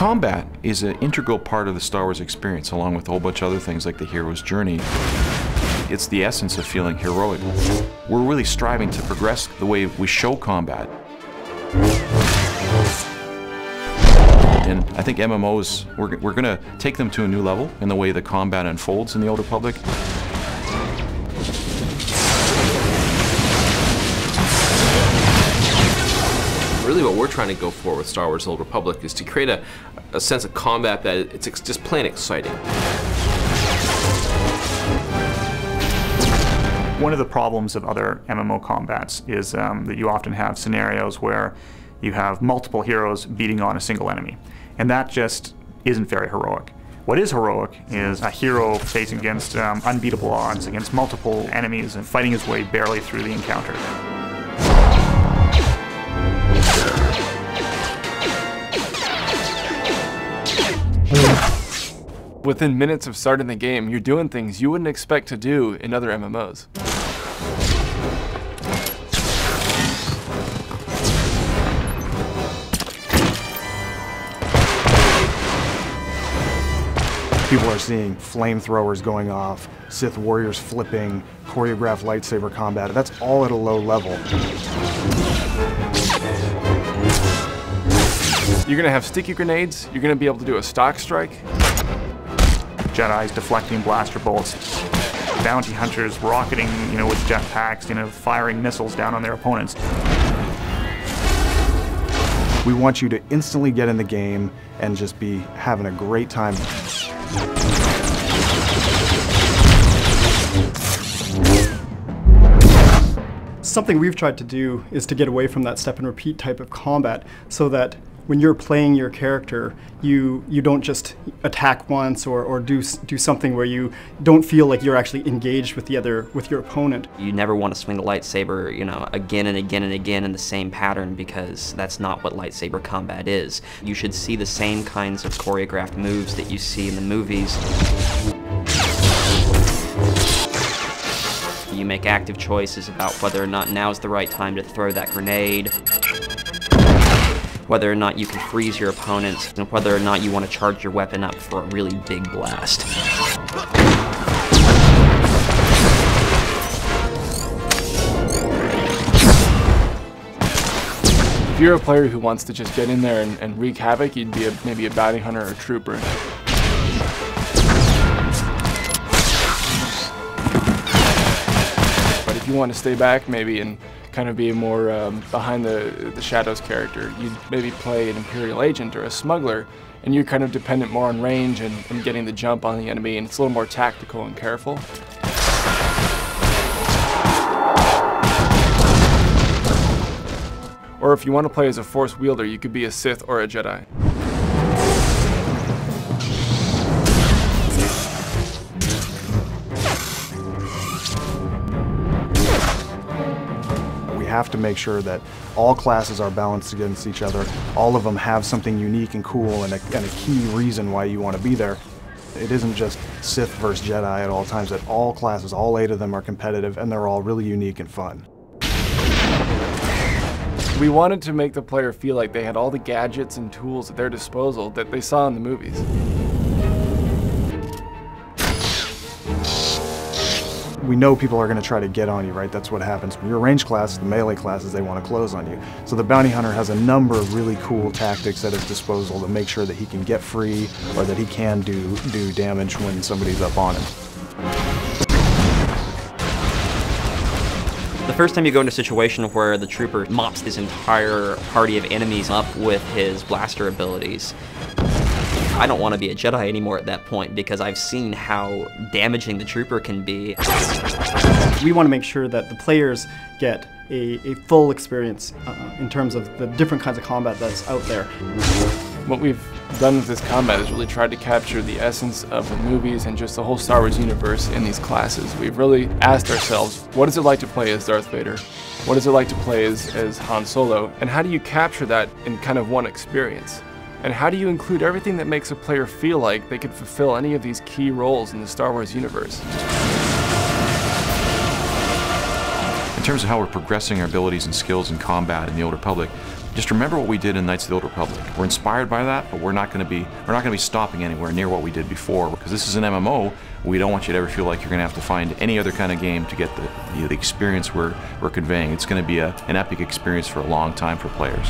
Combat is an integral part of the Star Wars experience, along with a whole bunch of other things like the hero's journey. It's the essence of feeling heroic. We're really striving to progress the way we show combat. And I think MMOs, we're going to take them to a new level in the way the combat unfolds in the Old Republic. Really what we're trying to go for with Star Wars Old Republic is to create a sense of combat that it's just plain exciting. One of the problems of other MMO combats is that you often have scenarios where you have multiple heroes beating on a single enemy. And that just isn't very heroic. What is heroic is a hero facing against unbeatable odds, against multiple enemies, and fighting his way barely through the encounter. Within minutes of starting the game, you're doing things you wouldn't expect to do in other MMOs. People are seeing flamethrowers going off, Sith warriors flipping, choreographed lightsaber combat. That's all at a low level. You're going to have sticky grenades, you're going to be able to do a stock strike. Jedi's deflecting blaster bolts, bounty hunters rocketing, with jetpacks, firing missiles down on their opponents. We want you to instantly get in the game and just be having a great time. Something we've tried to do is to get away from that step and repeat type of combat so that when you're playing your character, you don't just attack once or do something where you don't feel like you're actually engaged with your opponent. You never want to swing the lightsaber, again and again and again in the same pattern, because that's not what lightsaber combat is. You should see the same kinds of choreographed moves that you see in the movies. You make active choices about whether or not now's the right time to throw that grenade, whether or not you can freeze your opponents, and whether or not you want to charge your weapon up for a really big blast. If you're a player who wants to just get in there and wreak havoc, you'd be maybe a bounty hunter or a trooper. But if you want to stay back maybe and kind of be a more behind the shadows character, you'd maybe play an Imperial agent or a smuggler, and you're kind of dependent more on range and getting the jump on the enemy, and it's a little more tactical and careful. Or if you want to play as a Force wielder, you could be a Sith or a Jedi. We have to make sure that all classes are balanced against each other. All of them have something unique and cool and a key reason why you want to be there. It isn't just Sith versus Jedi at all times, that all classes, all 8 of them are competitive, and they're all really unique and fun. We wanted to make the player feel like they had all the gadgets and tools at their disposal that they saw in the movies. We know people are going to try to get on you, right? That's what happens. When you're a range class, the melee classes, they want to close on you. So the bounty hunter has a number of really cool tactics at his disposal to make sure that he can get free or that he can do damage when somebody's up on him. The first time you go into a situation where the trooper mops his entire party of enemies up with his blaster abilities, I don't want to be a Jedi anymore at that point, because I've seen how damaging the trooper can be. We want to make sure that the players get a full experience in terms of the different kinds of combat that's out there. What we've done with this combat is really tried to capture the essence of the movies and just the whole Star Wars universe in these classes. We've really asked ourselves, what is it like to play as Darth Vader? What is it like to play as Han Solo? And how do you capture that in kind of one experience? And how do you include everything that makes a player feel like they could fulfill any of these key roles in the Star Wars universe? In terms of how we're progressing our abilities and skills in combat in the Old Republic, Just remember what we did in Knights of the Old Republic. We're inspired by that, but we're not going to be stopping anywhere near what we did before, because this is an MMO. We don't want you to ever feel like you're going to have to find any other kind of game to get the experience we're conveying. It's going to be an epic experience for a long time for players.